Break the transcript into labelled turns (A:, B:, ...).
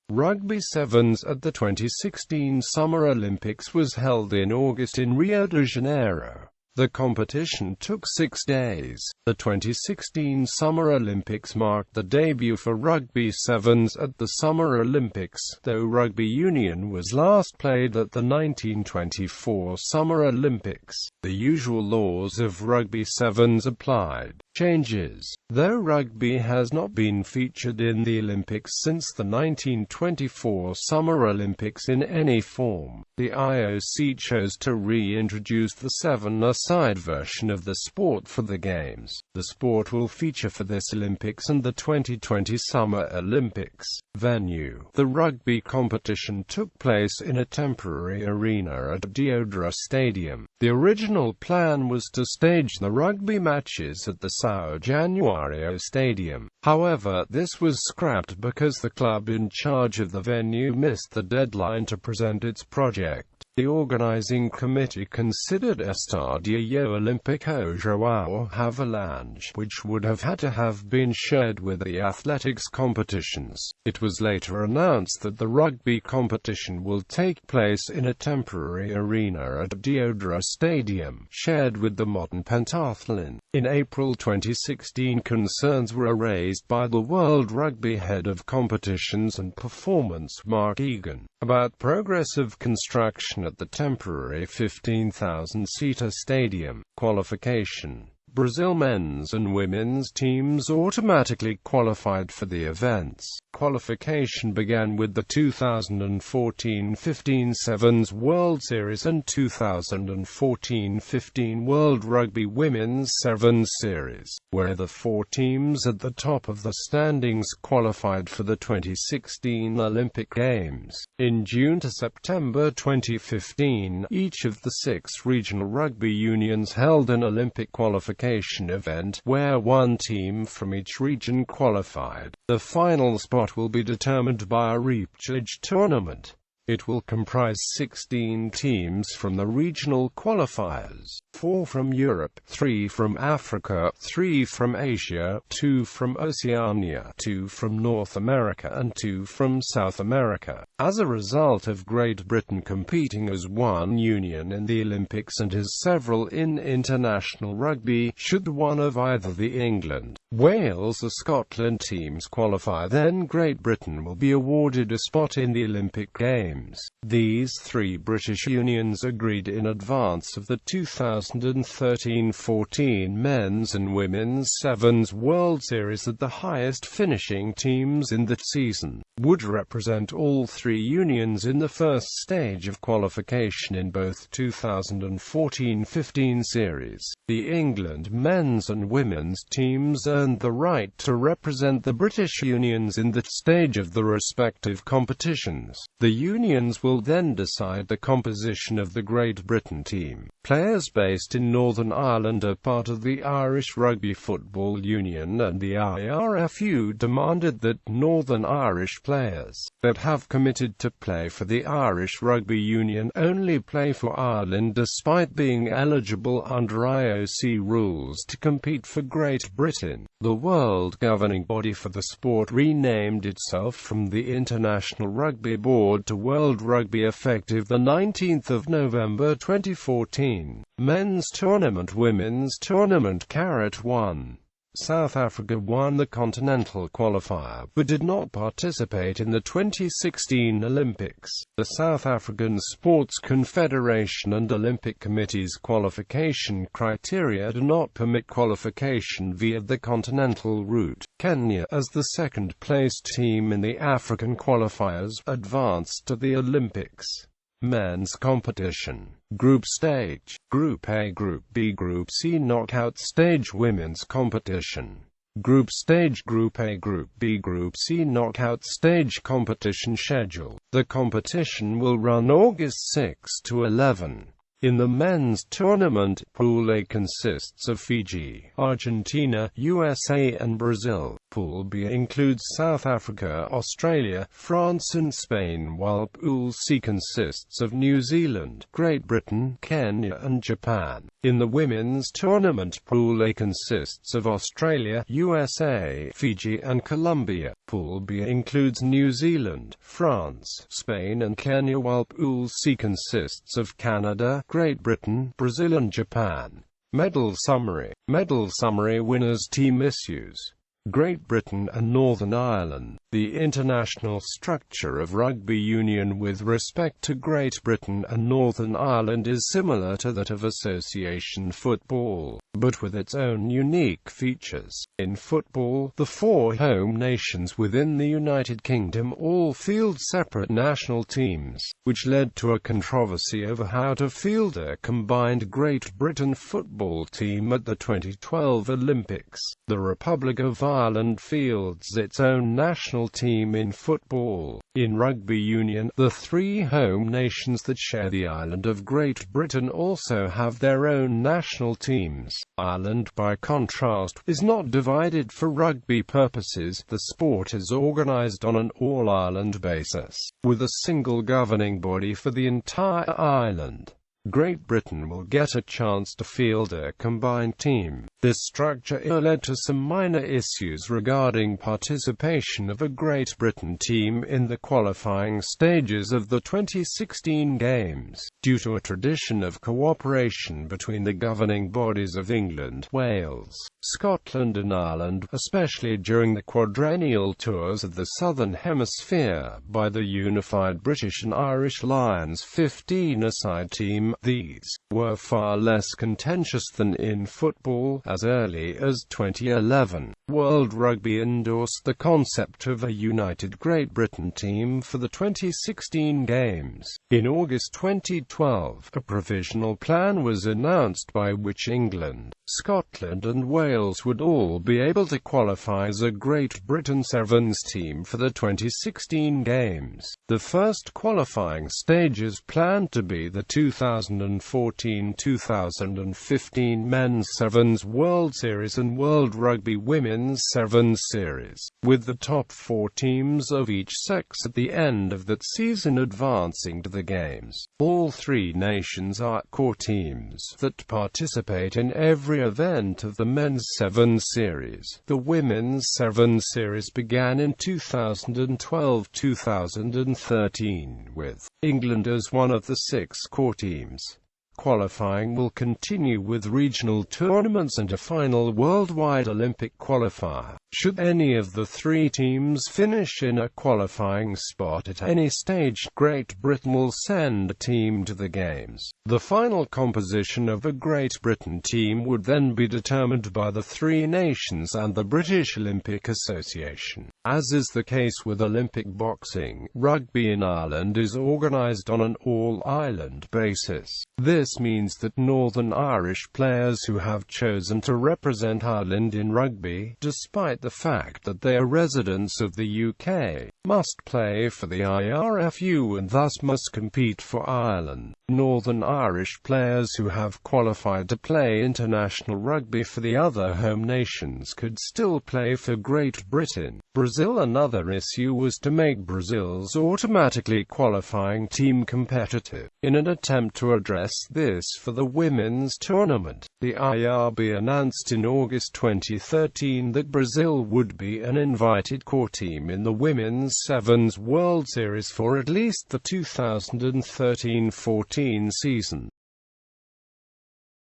A: Rugby Sevens at the 2016 Summer Olympics was held in August in Rio de Janeiro. The competition took 6 days. The 2016 Summer Olympics marked the debut for Rugby Sevens at the Summer Olympics, though rugby union was last played at the 1924 Summer Olympics. The usual laws of Rugby Sevens applied. Changes. Though rugby has not been featured in the Olympics since the 1924 Summer Olympics in any form, the IOC chose to reintroduce the seven-a-side version of the sport for the Games. The sport will feature for this Olympics and the 2020 Summer Olympics. Venue. The rugby competition took place in a temporary arena at days.The Stadium. The original plan was to stage the rugby matches at the São Januário Stadium. However, this was scrapped because the club in charge of the venue missed the deadline to present its project. The organizing committee considered Estadio Olímpico João Havelange, which would have had to have been shared with the athletics competitions. It was later announced that the rugby competition will take place in a temporary arena at days.The Stadium, shared with the modern pentathlon. In April 2016, concerns were raised by the World Rugby head of competitions and performance, Mark Egan, about progress of construction at the temporary 15,000-seater stadium. Qualification. Brazil men's and women's teams automatically qualified for the events. Qualification began with the 2014-15 Sevens World Series and 2014-15 World Rugby Women's Sevens Series, where the 4 teams at the top of the standings qualified for the 2016 Olympic Games. In June to September 2015, each of the 6 regional rugby unions held an Olympic qualification event, where 1 team from each region qualified. The final spot will be determined by a repechage tournament. It will comprise 16 teams from the regional qualifiers, 4 from Europe, 3 from Africa, 3 from Asia, 2 from Oceania, 2 from North America and 2 from South America. As a result of Great Britain competing as one union in the Olympics and as several in international rugby, should one of either the England, Wales or Scotland teams qualify, then Great Britain will be awarded a spot in the Olympic Games. These 3 British unions agreed in advance of the 2013-14 Men's and Women's Sevens World Series that the highest finishing teams in the season would represent all 3 unions in the first stage of qualification in both 2014-15 series. The England men's and women's teams earned the right to represent the British unions in the stage of the respective competitions. The unions will then decide the composition of the Great Britain team. Players based in Northern Ireland are part of the Irish Rugby Football Union, and the IRFU demanded that Northern Irish players that have committed to play for the Irish Rugby Union only play for Ireland despite being eligible under IOC rules to compete for Great Britain. The world governing body for the sport renamed itself from the International Rugby Board to World Rugby effective the 19th of November 2014. Men's tournament. Women's tournament. 1. South Africa won the continental qualifier, but did not participate in the 2016 Olympics. The South African Sports Confederation and Olympic Committee's qualification criteria do not permit qualification via the continental route. Kenya, as the second-placed team in the African qualifiers, advanced to the Olympics. Men's competition. Group stage. Group A, Group B, Group C, knockout stage. Women's competition. Group stage. Group A, Group B, Group C, knockout stage. Competition schedule. The competition will run August 6 to 11. In the men's tournament, Pool A consists of Fiji, Argentina, USA and Brazil. Pool B includes South Africa, Australia, France and Spain, while Pool C consists of New Zealand, Great Britain, Kenya and Japan. In the women's tournament, Pool A consists of Australia, USA, Fiji and Colombia. Pool B includes New Zealand, France, Spain and Kenya, while Pool C consists of Canada, Great Britain, Brazil and Japan. Medal summary. Medal summary. Winners' team issues. Great Britain and Northern Ireland. The international structure of rugby union with respect to Great Britain and Northern Ireland is similar to that of association football, but with its own unique features. In football, the four home nations within the United Kingdom all field separate national teams, which led to a controversy over how to field a combined Great Britain football team at the 2012 Olympics. The Republic of Ireland fields its own national team in football. In rugby union, the three home nations that share the island of Great Britain also have their own national teams. Ireland, by contrast, is not divided for rugby purposes. The sport is organised on an all-Ireland basis, with a single governing body for the entire island. Great Britain will get a chance to field a combined team. This structure led to some minor issues regarding participation of a Great Britain team in the qualifying stages of the 2016 Games, due to a tradition of cooperation between the governing bodies of England, Wales, Scotland and Ireland, especially during the quadrennial tours of the Southern Hemisphere, by the unified British and Irish Lions 15-a-side team. These were far less contentious than in football. As early as 2011, World Rugby endorsed the concept of a united Great Britain team for the 2016 Games. In August 2012, a provisional plan was announced by which England, Scotland and Wales would all be able to qualify as a Great Britain Sevens team for the 2016 Games. The first qualifying stage is planned to be the 2014-2015 Men's Sevens World Series and World Rugby Women's Sevens Series, with the top four teams of each sex at the end of that season advancing to the Games. All three nations are core teams that participate in every event of the Men's Sevens Series. The Women's Sevens Series began in 2012-2013, with England as one of the six core teams. Qualifying will continue with regional tournaments and a final worldwide Olympic qualifier. Should any of the three teams finish in a qualifying spot at any stage, Great Britain will send a team to the Games. The final composition of a Great Britain team would then be determined by the three nations and the British Olympic Association. As is the case with Olympic boxing, rugby in Ireland is organised on an all-Ireland basis. This means that Northern Irish players who have chosen to represent Ireland in rugby, despite the fact that they are residents of the UK, must play for the IRFU and thus must compete for Ireland. Northern Irish players who have qualified to play international rugby for the other home nations could still play for Great Britain. Brazil. Another issue was to make Brazil's automatically qualifying team competitive. In an attempt to address this for the women's tournament, the IRB announced in August 2013 that Brazil would be an invited core team in the Women's Sevens World Series for at least the 2013-14 season.